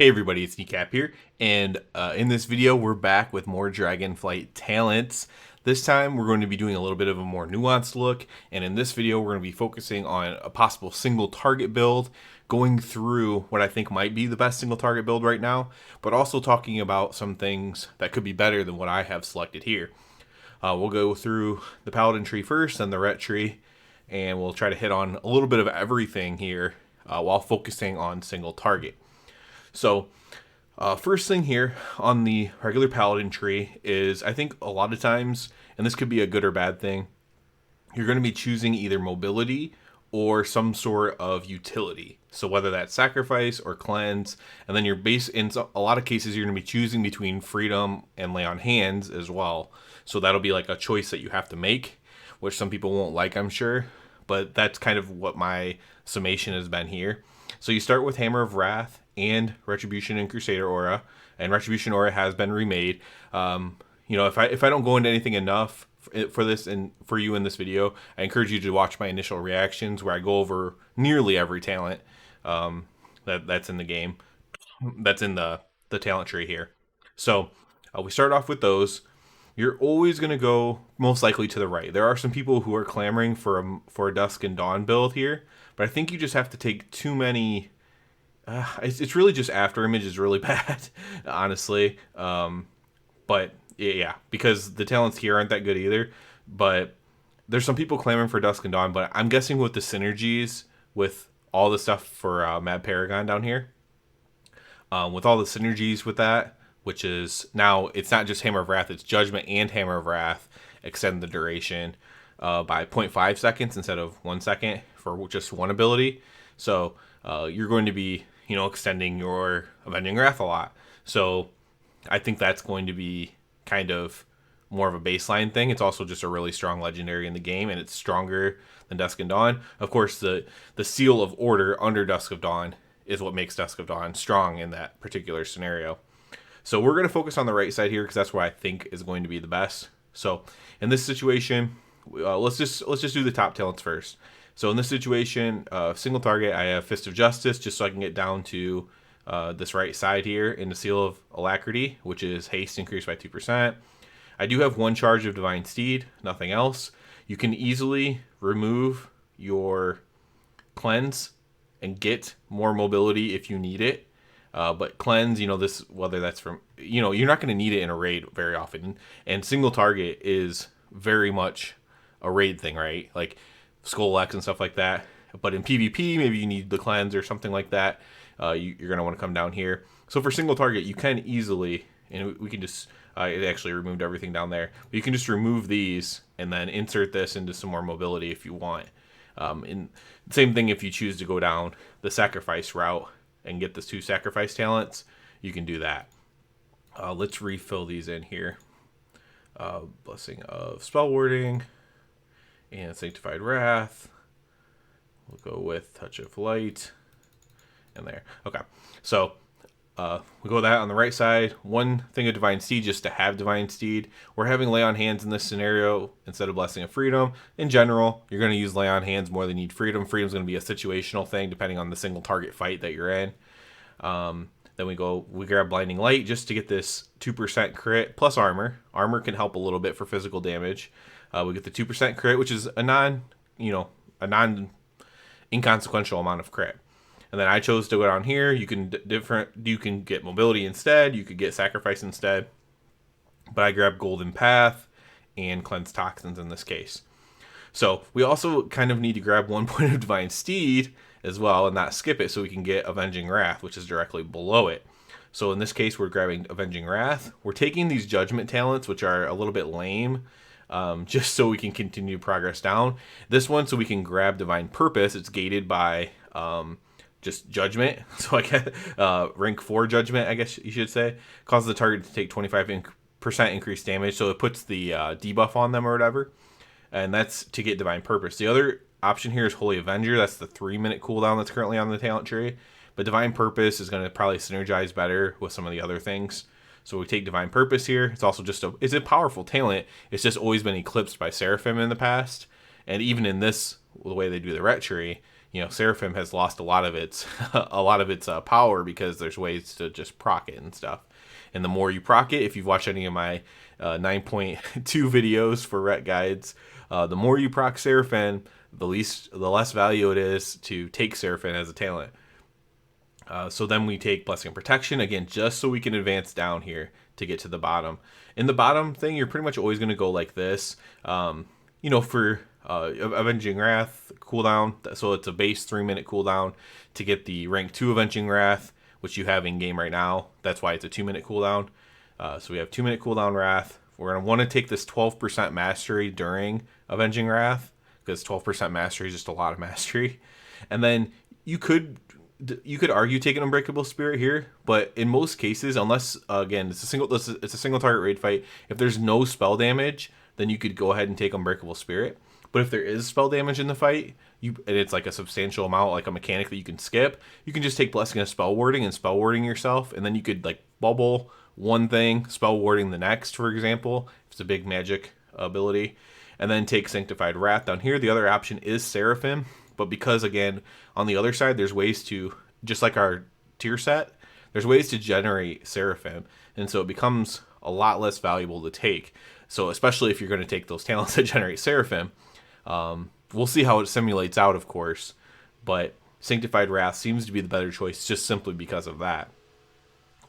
Hey everybody, it's Kneecap here, and in this video we're back with more Dragonflight talents. This time we're going to be doing a little bit of a more nuanced look, and in this video we're going to be focusing on a possible single target build, going through what I think might be the best single target build right now, but also talking about some things that could be better than what I have selected here. We'll go through the Paladin Tree first, then the Ret Tree, and we'll try to hit on a little bit of everything here while focusing on single target. So, first thing here on the regular Paladin Tree is I think a lot of times, and this could be a good or bad thing, you're going to be choosing either mobility or some sort of utility. So whether that's sacrifice or cleanse, and then in a lot of cases you're going to be choosing between freedom and lay on hands as well. So that'll be like a choice that you have to make, which some people won't like, I'm sure, but that's kind of what my summation has been here. So you start with Hammer of Wrath and Retribution and Crusader Aura, and Retribution Aura has been remade. If I don't go into anything enough for this and for you in this video, I encourage you to watch my initial reactions where I go over nearly every talent that's in the game, that's in the talent tree here. So we start off with those. You're always going to go most likely to the right. There are some people who are clamoring for a Dusk and Dawn build here, but I think you just have to take too many. It's really just After Image is really bad, honestly. But yeah, because the talents here aren't that good either. But there's some people clamoring for Dusk and Dawn, but I'm guessing with the synergies with all the stuff for Mad Paragon down here, with all the synergies with that, which is now it's not just Hammer of Wrath, it's Judgment and Hammer of Wrath extend the duration by 0.5 seconds instead of 1 second for just one ability. So you're going to be extending your Avenging Wrath a lot. So I think that's going to be kind of more of a baseline thing. It's also just a really strong legendary in the game, and it's stronger than Dusk and Dawn. Of course, the seal of order under Dusk of Dawn is what makes Dusk of Dawn strong in that particular scenario. So we're going to focus on the right side here because that's where I think is going to be the best. So in this situation, let's just do the top talents first. So in this situation, single target, I have Fist of Justice, just so I can get down to this right side here in the Seal of Alacrity, which is haste increased by 2%. I do have one charge of Divine Steed, nothing else. You can easily remove your cleanse and get more mobility if you need it. But cleanse, whether that's from, you're not going to need it in a raid very often. And single target is very much a raid thing, right? Like Skull X and stuff like that. But in PvP, maybe you need the cleanse or something like that. You're going to want to come down here. So for single target, you can easily, and we can just, it actually removed everything down there. But you can just remove these and then insert this into some more mobility if you want. And same thing if you choose to go down the sacrifice route and get the 2 sacrifice talents, you can do that. Let's refill these in here. Blessing of Spell Warding and Sanctified Wrath. We'll go with Touch of Light and there. Okay, so we go that on the right side. One thing of Divine Steed, just to have Divine Steed. We're having Lay on Hands in this scenario instead of Blessing of Freedom. In general, you're going to use Lay on Hands more than you need Freedom. Freedom's going to be a situational thing depending on the single target fight that you're in. Then we grab Blinding Light just to get this 2% crit plus armor. Armor can help a little bit for physical damage. We get the 2% crit, which is a non inconsequential amount of crit. And then I chose to go down here. You can get mobility instead. You could get sacrifice instead. But I grabbed Golden Path and Cleanse Toxins in this case. So we also kind of need to grab 1 point of Divine Steed as well and not skip it so we can get Avenging Wrath, which is directly below it. So in this case, we're grabbing Avenging Wrath. We're taking these Judgment talents, which are a little bit lame, just so we can continue to progress down. This one, so we can grab Divine Purpose. It's gated by just Judgment. So I get rank 4 Judgment, I guess you should say. Causes the target to take 25% increased damage, so it puts the debuff on them or whatever. And that's to get Divine Purpose. The other option here is Holy Avenger. That's the 3-minute cooldown that's currently on the talent tree. But Divine Purpose is going to probably synergize better with some of the other things. So we take Divine Purpose here. It's also just it's a powerful talent. It's just always been eclipsed by Seraphim in the past. And even in this, the way they do the Ret Tree, Seraphim has lost a lot of its power because there's ways to just proc it and stuff. And the more you proc it, if you've watched any of my 9.2 videos for ret guides, the more you proc Seraphim, the less value it is to take Seraphim as a talent. So then we take Blessing and Protection, again, just so we can advance down here to get to the bottom. In the bottom thing, you're pretty much always going to go like this. For Avenging Wrath cooldown, so it's a base 3-minute cooldown to get the rank 2 Avenging Wrath, which you have in game right now. That's why it's a 2-minute cooldown. So we have 2-minute cooldown Wrath. We're going to want to take this 12% mastery during Avenging Wrath, because 12% mastery is just a lot of mastery. And then you could argue take an Unbreakable Spirit here, but in most cases, unless again it's a single target raid fight, if there's no spell damage, then you could go ahead and take Unbreakable Spirit. But if there is spell damage in the fight, and it's like a substantial amount, like a mechanic that you can skip, you can just take Blessing of Spell Warding and spell warding yourself, and then you could like bubble one thing, spell warding the next, for example, if it's a big magic ability, and then take Sanctified Wrath down here. The other option is Seraphim, but because again on the other side there's ways to, just like our tier set, there's ways to generate Seraphim, and so it becomes a lot less valuable to take. So especially if you're going to take those talents that generate Seraphim, we'll see how it simulates out, of course, but Sanctified Wrath seems to be the better choice just simply because of that.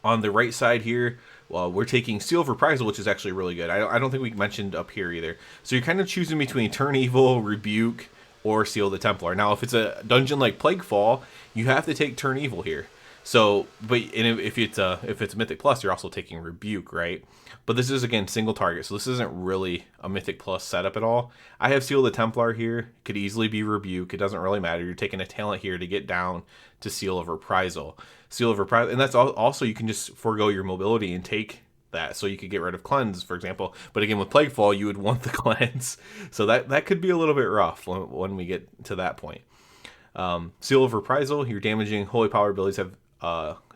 On the right side here, we're taking Seal of Reprisal, which is actually really good. I don't think we mentioned up here either. So you're kind of choosing between Turn Evil, Rebuke, or Seal of the Templar. Now, if it's a dungeon like Plaguefall, you have to take Turn Evil here. So, if it's Mythic Plus, you're also taking Rebuke, right? But this is, again, single target, so this isn't really a Mythic Plus setup at all. I have Seal of the Templar here. Could easily be Rebuke. It doesn't really matter. You're taking a talent here to get down to Seal of Reprisal. Seal of Reprisal, and that's also, you can just forego your mobility and take that, so you could get rid of Cleanse, for example. But again, with Plaguefall, you would want the Cleanse. So that could be a little bit rough when we get to that point. Seal of Reprisal, your damaging Holy Power abilities have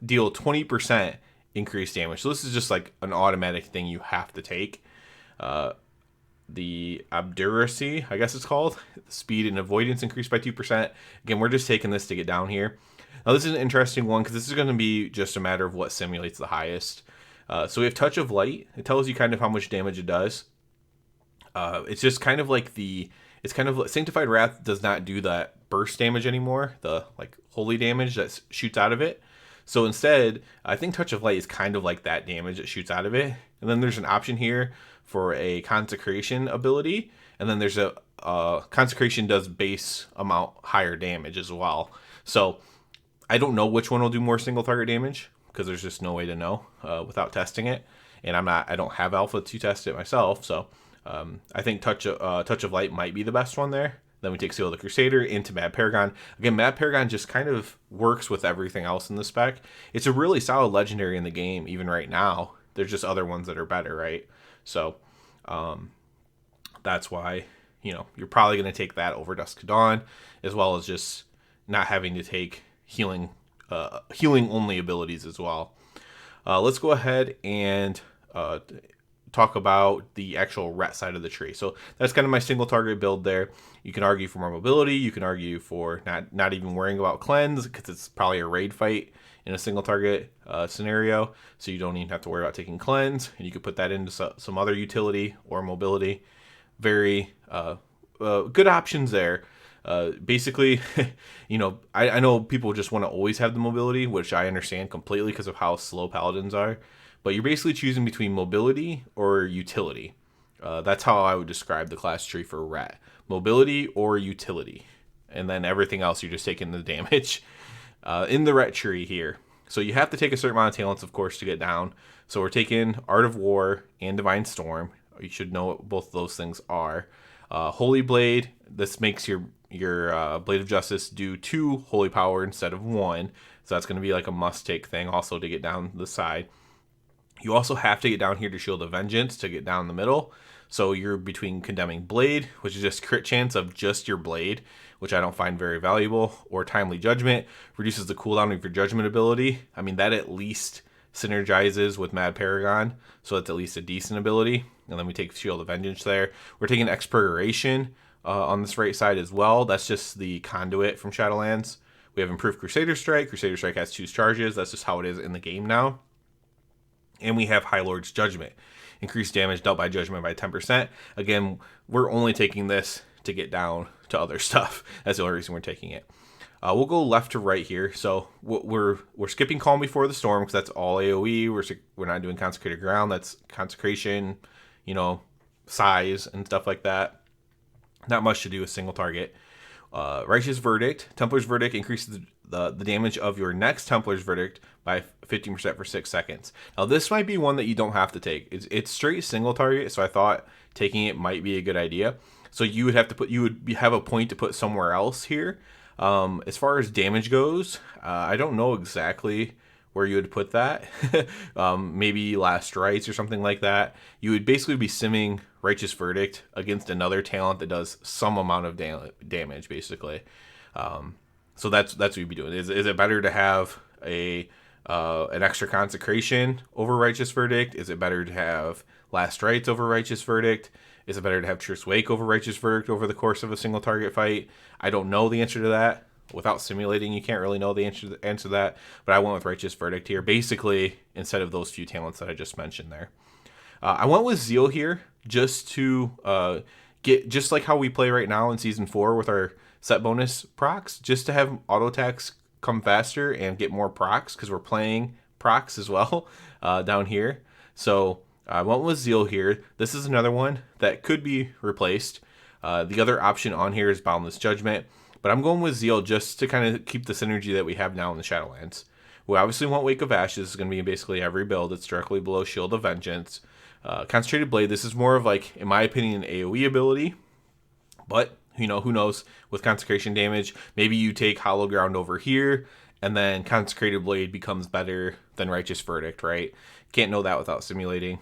deal 20% increased damage. So this is just like an automatic thing you have to take. The Obduracy, I guess it's called, speed and avoidance increased by 2%. Again, we're just taking this to get down here. Now this is an interesting one because this is going to be just a matter of what simulates the highest. So we have Touch of Light. It tells you kind of how much damage it does. It's just kind of like Sanctified Wrath does not do that burst damage anymore, the like holy damage that shoots out of it. So instead, I think Touch of Light is kind of like that damage that shoots out of it. And then there's an option here for a Consecration ability, and then there's a Consecration does base amount higher damage as well. So I don't know which one will do more single target damage, because there's just no way to know without testing it, and I don't have alpha to test it myself. So I think Touch of Light might be the best one there. Then we take Seal of the Crusader into Mad Paragon. Again, Mad Paragon just kind of works with everything else in the spec. It's a really solid legendary in the game, even right now. There's just other ones that are better, right? So that's why you're probably going to take that over Dusk to Dawn, as well as just not having to take healing only abilities as well. Let's go ahead and talk about the actual ret side of the tree. So that's kind of my single target build there. You can argue for more mobility. You can argue for not even worrying about Cleanse, because it's probably a raid fight in a single target scenario, so you don't even have to worry about taking Cleanse, and you could put that into some other utility or mobility. Very good options there. Basically, I know people just want to always have the mobility, which I understand completely because of how slow paladins are, but you're basically choosing between mobility or utility. That's how I would describe the class tree for ret: mobility or utility, and then everything else you're just taking the damage. In the ret tree here, so you have to take a certain amount of talents, of course, to get down. So we're taking Art of War and Divine Storm. You should know what both of those things are. Holy Blade, this makes your Blade of Justice do 2 holy power instead of 1. So that's going to be like a must-take thing also to get down the side. You also have to get down here to Shield of Vengeance to get down the middle. So you're between Condemning Blade, which is just crit chance of just your blade, which I don't find very valuable, or Timely Judgment, reduces the cooldown of your judgment ability. I mean, that at least synergizes with Mad Paragon, so it's at least a decent ability. And then we take Shield of Vengeance there. We're taking Expurgation, on this right side as well. That's just the conduit from Shadowlands. We have improved Crusader Strike. Crusader Strike has 2 charges. That's just how it is in the game now. And we have High Lord's Judgment. Increased damage dealt by Judgment by 10%. Again, we're only taking this to get down to other stuff. That's the only reason we're taking it. We'll go left to right here. So we're skipping Calm Before the Storm because that's all AoE. We're not doing Consecrated Ground. That's Consecration, size and stuff like that. Not much to do with single target. Righteous Verdict. Templars Verdict increases the damage of your next Templars Verdict by 15% for 6 seconds. Now this might be one that you don't have to take. It's straight single target, so I thought taking it might be a good idea. So you would have a point to put somewhere else here. As far as damage goes, I don't know exactly where you would put that. Maybe Last Rites or something like that. You would basically be simming Righteous Verdict against another talent that does some amount of damage, basically. So that's what you'd be doing. Is it better to have an extra Consecration over Righteous Verdict? Is it better to have Last Rites over Righteous Verdict? Is it better to have Truce Wake over Righteous Verdict over the course of a single target fight? I don't know the answer to that. Without simulating, you can't really know the answer to that. But I went with Righteous Verdict here, basically, instead of those few talents that I just mentioned there. I went with Zeal here just to get, just like how we play right now in Season 4 with our set bonus procs, just to have auto attacks come faster and get more procs, because we're playing procs as well down here. So I went with Zeal here. This is another one that could be replaced. The other option on here is Boundless Judgment, but I'm going with Zeal just to kind of keep the synergy that we have now in the Shadowlands. We obviously want Wake of Ashes. It's going to be in basically every build. It's directly below Shield of Vengeance. Concentrated Blade, this is more of like, in my opinion, an AoE ability, but who knows with consecration damage. Maybe you take Hollow Ground over here, and then Consecrated Blade becomes better than Righteous Verdict, right? Can't know that without simulating.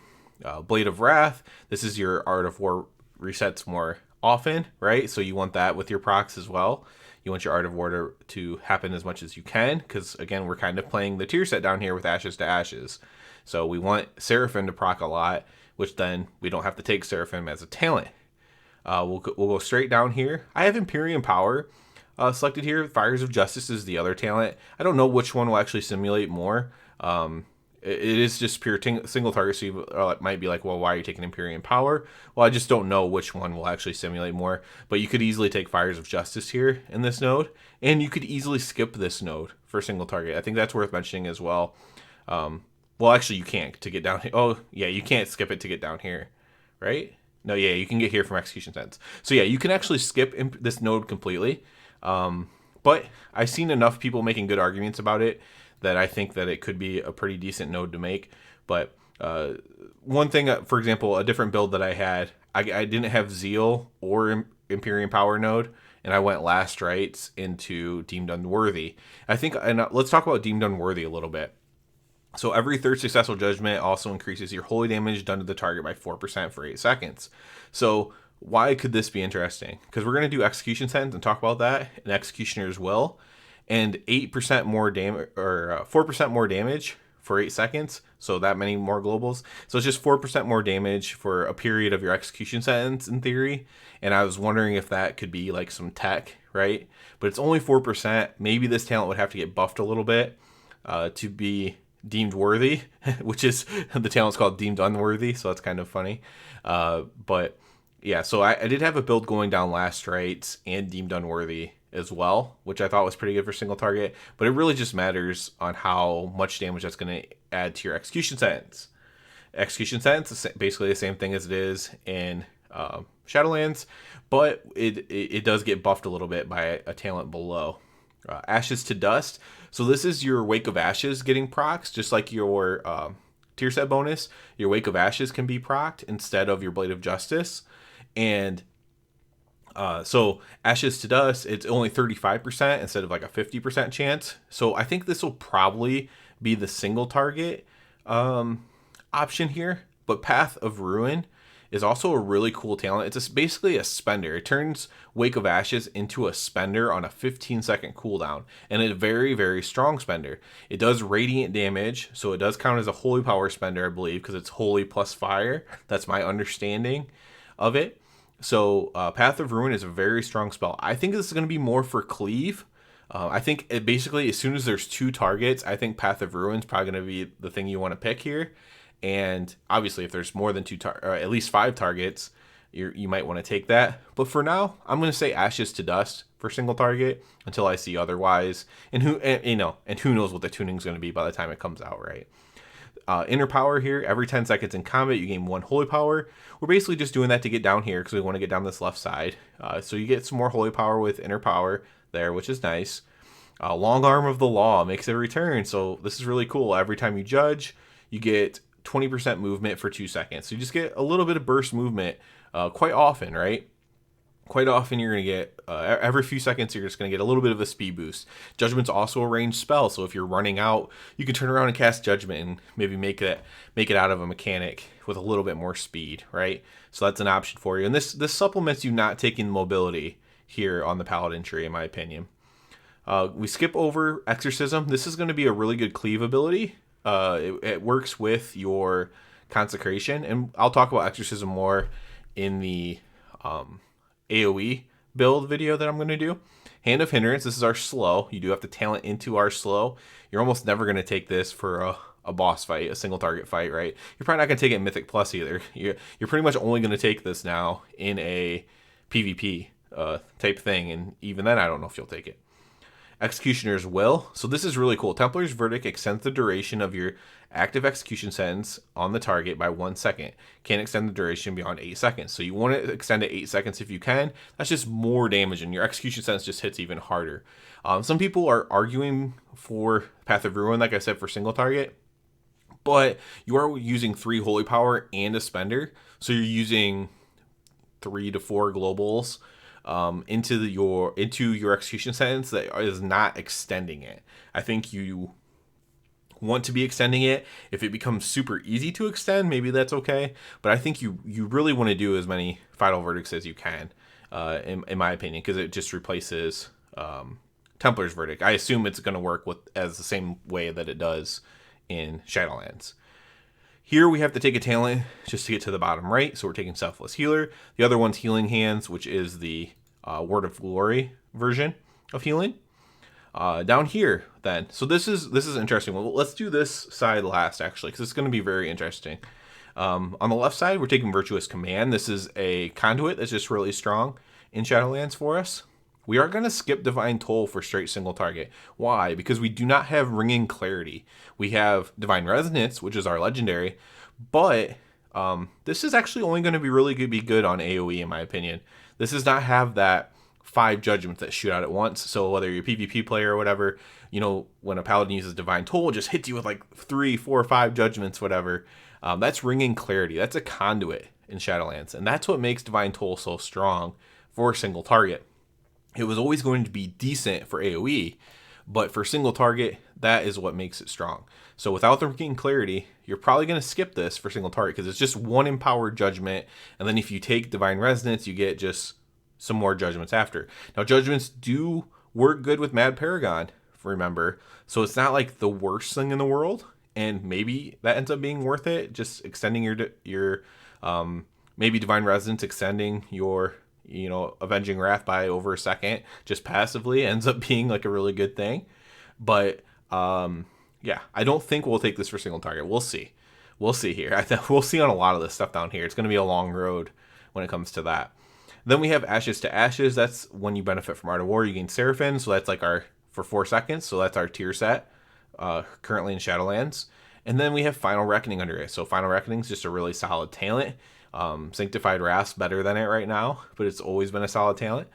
Blade of Wrath, this is your Art of War resets more often, right? So you want that with your procs as well. You want your Art of War to happen as much as you can, because again, we're kind of playing the tier set down here with Ashes to Ashes. So we want Seraphim to proc a lot, which then we don't have to take Seraphim as a talent. We'll go straight down here. I have Empyrean Power selected here. Fires of Justice is the other talent. I don't know which one will actually simulate more. It is just pure single target, so you might be like, well, why are you taking Empyrean Power? Well, I just don't know which one will actually simulate more. But you could easily take Fires of Justice here in this node, and you could easily skip this node for single target. I think that's worth mentioning as well. Well, actually, you can't to get down here. Oh, yeah, you can't skip it to get down here, right? No, yeah, you can get here from Execution Sentence. So yeah, you can actually skip this node completely. But I've seen enough people making good arguments about it that I think that it could be a pretty decent node to make. But one thing, for example, a different build that I had, I didn't have Zeal or Empyrean Power node, and I went Last Rites into Deemed Unworthy. I think, and let's talk about Deemed Unworthy a little bit. So every third successful judgment also increases your holy damage done to the target by 4% for 8 seconds. So why could this be interesting? Because we're going to do Execution Sentence and talk about that, and Executioner's Will, and 8% more damage, or 4% more damage for 8 seconds. So that many more globals. So it's just 4% more damage for a period of your Execution Sentence in theory. And I was wondering if that could be like some tech, right? But it's only 4%. Maybe this talent would have to get buffed a little bit to be deemed worthy, which is, the talent's called Deemed Unworthy, so that's kind of funny. But yeah, so I did have a build going down Last Rites and Deemed Unworthy as well, which I thought was pretty good for single target, but it really just matters on how much damage that's going to add to your Execution Sentence. Execution Sentence is basically the same thing as it is in Shadowlands, but it does get buffed a little bit by a talent below. Ashes to Dust. So this is your Wake of Ashes getting procs, just like your tier set bonus. Your Wake of Ashes can be procced instead of your Blade of Justice. And so Ashes to Dust, it's only 35% instead of like a 50% chance. So I think this will probably be the single target option here. But Path of Ruin is also a really cool talent. It's basically a spender. It turns Wake of Ashes into a spender on a 15-second cooldown, and a very, very strong spender. It does radiant damage, so it does count as a holy power spender, I believe, because it's holy plus fire. That's my understanding of it. So Path of Ruin is a very strong spell. I think this is going to be more for cleave. I think basically as soon as there's 2 targets, I think Path of Ruin is probably going to be the thing you want to pick here. And obviously if there's more than 2 or at least 5 targets, you might want to take that. But for now, I'm going to say Ashes to Dust for single target until I see otherwise. And who knows what the tuning is going to be by the time it comes out, right? Inner power here, every 10 seconds in combat, you gain 1 holy power. We're basically just doing that to get down here because we want to get down this left side. So you get some more holy power with inner power there, which is nice. Long Arm of the Law makes a return. So this is really cool. Every time you judge, you get 20% movement for 2 seconds. So you just get a little bit of burst movement quite often, right? Quite often you're going to get, every few seconds you're just going to get a little bit of a speed boost. Judgment's also a ranged spell, so if you're running out, you can turn around and cast Judgment and maybe make it out of a mechanic with a little bit more speed, right? So that's an option for you. And this supplements you not taking mobility here on the Paladin Tree, in my opinion. We skip over Exorcism. This is going to be a really good cleave ability. It works with your Consecration, and I'll talk about Exorcism more in the AoE build video that I'm going to do. Hand of Hindrance, this is our slow. You do have to talent into our slow. You're almost never going to take this for a boss fight, a single target fight, right? You're probably not going to take it in Mythic Plus either. You're pretty much only going to take this now in a PvP type thing, and even then I don't know if you'll take it. Executioner's Will. So this is really cool. Templars Verdict extends the duration of your active execution sentence on the target by 1 second. Can't extend the duration beyond 8 seconds. So you want to extend it 8 seconds if you can. That's just more damage, and your execution sentence just hits even harder. Some people are arguing for Path of Ruin, like I said, for single target, but you are using 3 holy power and a spender, so you're using 3 to 4 globals into your execution sentence that is not extending it. I think you want to be extending it. If it becomes super easy to extend, maybe that's okay, but I think you really want to do as many final verdicts as you can, in my opinion, because it just replaces Templar's Verdict. I assume it's going to work as the same way that it does in Shadowlands. Here we have to take a talent just to get to the bottom right, so we're taking Selfless Healer. The other one's Healing Hands, which is the Word of Glory version of healing. Down here, then, so this is interesting. Well, let's do this side last, actually, because it's going to be very interesting. On the left side, we're taking Virtuous Command. This is a conduit that's just really strong in Shadowlands for us. We are going to skip Divine Toll for straight single target. Why? Because we do not have Ringing Clarity. We have Divine Resonance, which is our legendary, but this is actually only going to be really good on AoE, in my opinion. This does not have that 5 judgments that shoot out at once. So whether you're a PvP player or whatever, when a Paladin uses Divine Toll, it just hits you with like 3, 4, 5 judgments, whatever. That's Ringing Clarity. That's a conduit in Shadowlands, and that's what makes Divine Toll so strong for a single target. It was always going to be decent for AoE, but for single target, that is what makes it strong. So without the Ringing Clarity, you're probably going to skip this for single target because it's just 1 empowered judgment, and then if you take Divine Resonance, you get just some more judgments after. Now, judgments do work good with Mad Paragon, remember, so it's not like the worst thing in the world, and maybe that ends up being worth it, just extending your maybe Divine Resonance, extending your Avenging Wrath by over a second, just passively ends up being like a really good thing. But yeah, I don't think we'll take this for single target. We'll see here. We'll see on a lot of this stuff down here. It's going to be a long road when it comes to that. Then we have Ashes to Ashes. That's when you benefit from Art of War. You gain Seraphim, so that's like for 4 seconds. So that's our tier set currently in Shadowlands. And then we have Final Reckoning under it. So Final Reckoning is just a really solid talent. Sanctified Wrath's better than it right now, but it's always been a solid talent.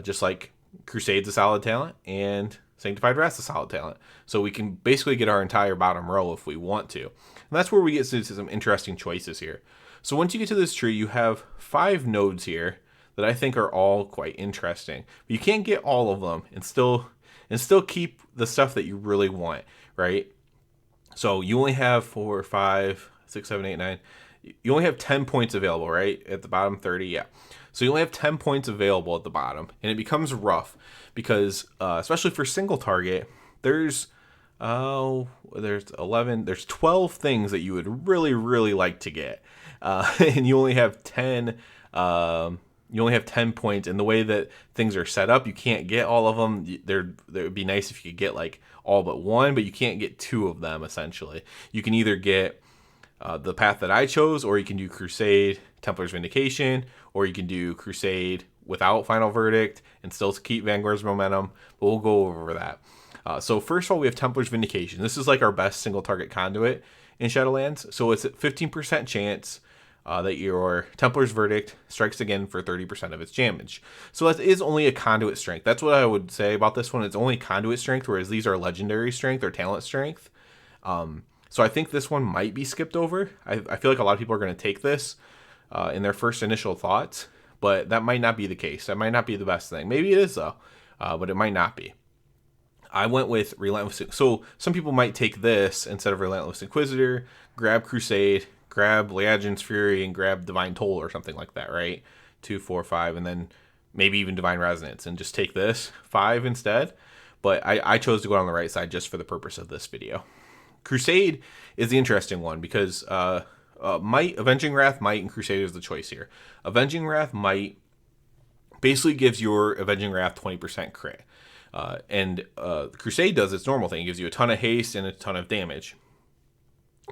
Just like Crusade's a solid talent, and Sanctified Wrath's a solid talent. So we can basically get our entire bottom row if we want to. And that's where we get to some interesting choices here. So once you get to this tree, you have 5 nodes here that I think are all quite interesting. But you can't get all of them and still keep the stuff that you really want, right? So you only have 4, 5, 6, 7, 8, 9. You only have 10 points available, right? At the bottom, 30, yeah. So you only have 10 points available at the bottom, and it becomes rough because, especially for single target, there's 11, there's 12 things that you would really, really like to get, and you only have 10 you only have 10 points, and the way that things are set up, you can't get all of them. There would be nice if you could get like all but one, but you can't get two of them. Essentially, you can either get the path that I chose, or you can do Crusade, Templars Vindication, or you can do Crusade without Final Verdict and still keep Vanguard's momentum, but we'll go over that. So first of all, we have Templars Vindication. This is like our best single target conduit in Shadowlands. So it's a 15% chance that your Templar's Verdict strikes again for 30% of its damage. So that is only a conduit strength. That's what I would say about this one. It's only conduit strength, whereas these are legendary strength or talent strength. So I think this one might be skipped over. I feel like a lot of people are going to take this in their first initial thoughts, but that might not be the case. That might not be the best thing. Maybe it is, though, but it might not be. I went with Relentless. So some people might take this instead of Relentless Inquisitor, grab Crusade, grab Legian's Fury, and grab Divine Toll or something like that, right? 2, 4, 5, and then maybe even Divine Resonance, and just take this 5 instead. But I chose to go on the right side just for the purpose of this video. Crusade is the interesting one because Might, Avenging Wrath, Might, and Crusade is the choice here. Avenging Wrath, Might basically gives your Avenging Wrath 20% crit. And Crusade does its normal thing. It gives you a ton of haste and a ton of damage.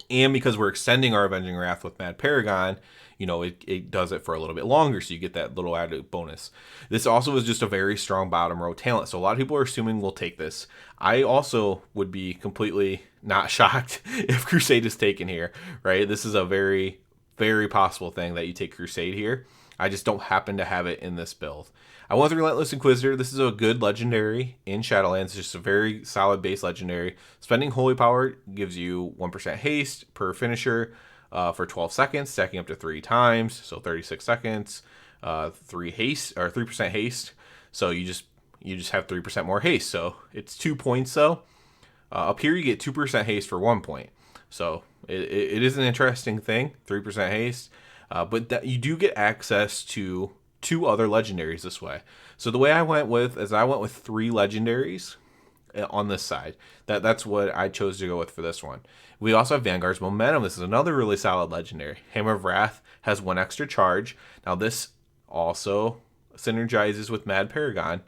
And because we're extending our Avenging Wrath with Mad Paragon, you know, it does it for a little bit longer, so you get that little added bonus. This also is just a very strong bottom row talent, so a lot of people are assuming we'll take this. I also would be completely not shocked if Crusade is taken here, right? This is a very, very possible thing that you take Crusade here. I just don't happen to have it in this build. I went with Relentless Inquisitor. This is a good legendary in Shadowlands. Just a very solid base legendary. Spending Holy Power gives you 1% haste per finisher for 12 seconds, stacking up to 3 times, so 36 seconds. 3 haste or 3% haste. So you just have 3% more haste. So it's 2 points though. Up here you get 2% haste for 1 point. So it is an interesting thing. 3% haste. But that you do get access to 2 other legendaries this way. So the way I went with is I went with 3 legendaries on this side. That's what I chose to go with for this one. We also have Vanguard's Momentum. This is another really solid legendary. Hammer of Wrath has 1 extra charge. Now this also synergizes with Mad Paragon.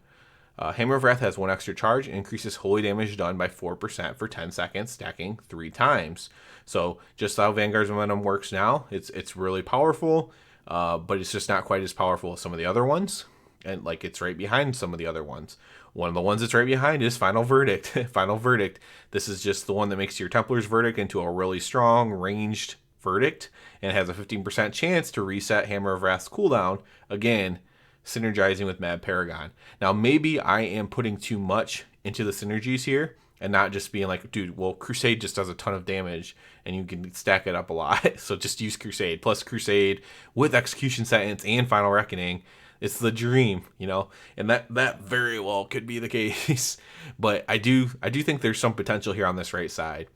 Hammer of Wrath has 1 extra charge and increases holy damage done by 4% for 10 seconds, stacking 3 times. So just how Vanguard's Momentum works now, it's really powerful, but it's just not quite as powerful as some of the other ones. And like it's right behind some of the other ones. One of the ones that's right behind is Final Verdict. Final Verdict. This is just the one that makes your Templar's Verdict into a really strong ranged verdict and has a 15% chance to reset Hammer of Wrath's cooldown. Again, synergizing with Mad Paragon. Now maybe I am putting too much into the synergies here and not just being like, dude, well, Crusade just does a ton of damage and you can stack it up a lot. So just use Crusade. Plus Crusade with Execution Sentence and Final Reckoning. It's the dream, you know, and that very well could be the case. But I do think there's some potential here on this right side.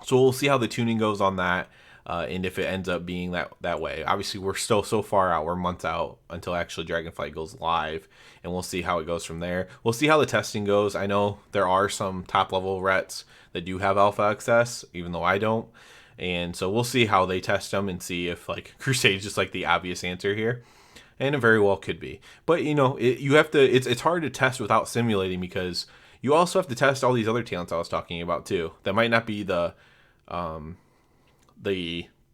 So we'll see how the tuning goes on that. And if it ends up being that way. Obviously, we're still so far out. We're months out until actually Dragonflight goes live. And we'll see how it goes from there. We'll see how the testing goes. I know there are some top-level rets that do have alpha access, even though I don't. And so we'll see how they test them and see if, like, Crusade's just, like, the obvious answer here. And it very well could be. But, you know, you have to... It's hard to test without simulating because you also have to test all these other talents I was talking about, too. That might not be the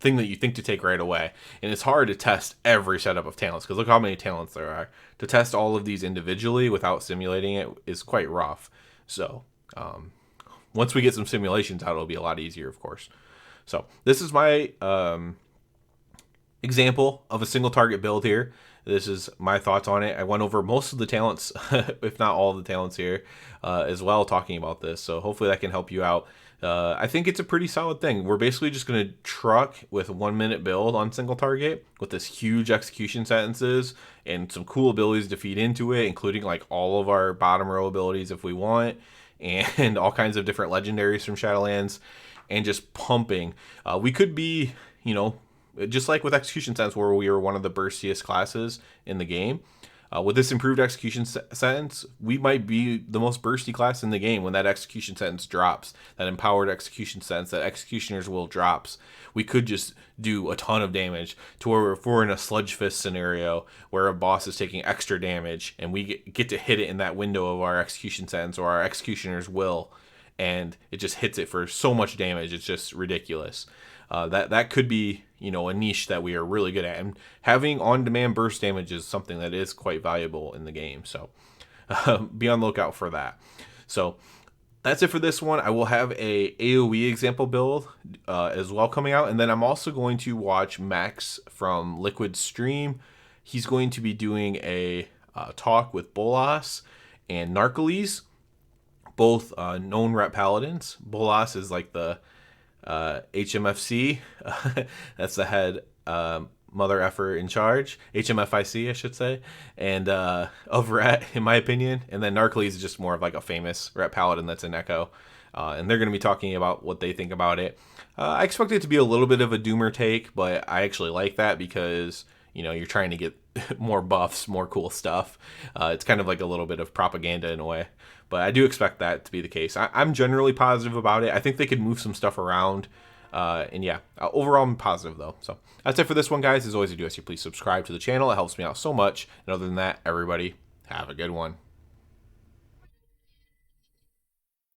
thing that you think to take right away. And it's hard to test every setup of talents because look how many talents there are. To test all of these individually without simulating it is quite rough. So once we get some simulations out, it'll be a lot easier, of course. So this is my example of a single target build here. This is my thoughts on it. I went over most of the talents, if not all of the talents here, as well, talking about this. So hopefully that can help you out. I think it's a pretty solid thing. We're basically just going to truck with a 1-minute build on single target with this huge execution sentences and some cool abilities to feed into it, including like all of our bottom row abilities if we want, and all kinds of different legendaries from Shadowlands, and just pumping. We could be, you know, just like with execution sentence where we were one of the burstiest classes in the game. With this improved execution sentence, we might be the most bursty class in the game when that execution sentence drops, that empowered execution sentence, that executioner's will drops. We could just do a ton of damage to where if we're in a sludge fist scenario where a boss is taking extra damage and we get to hit it in that window of our execution sentence or our executioner's will, and it just hits it for so much damage, it's just ridiculous. That could be, you know, a niche that we are really good at, and having on-demand burst damage is something that is quite valuable in the game. So be on the lookout for that. So that's it for this one. I will have a AoE example build as well coming out, and then I'm also going to watch Max from Liquid's stream. He's going to be doing a talk with Bolas and Narcoles, both known rep paladins. Bolas is like the HMFC, that's the head mother effer in charge, HMFIC I should say, and of Ret in my opinion. And then Narcoles is just more of like a famous rep paladin that's in Echo, and they're going to be talking about what they think about it. I expect it to be a little bit of a doomer take, but I actually like that because, you know, you're trying to get more buffs, more cool stuff. It's kind of like a little bit of propaganda in a way, but I do expect that to be the case. I'm generally positive about it. I think they could move some stuff around, and yeah, overall I'm positive though. So that's it for this one, guys. As always, I do ask you please subscribe to the channel. It helps me out so much. And other than that, everybody have a good one.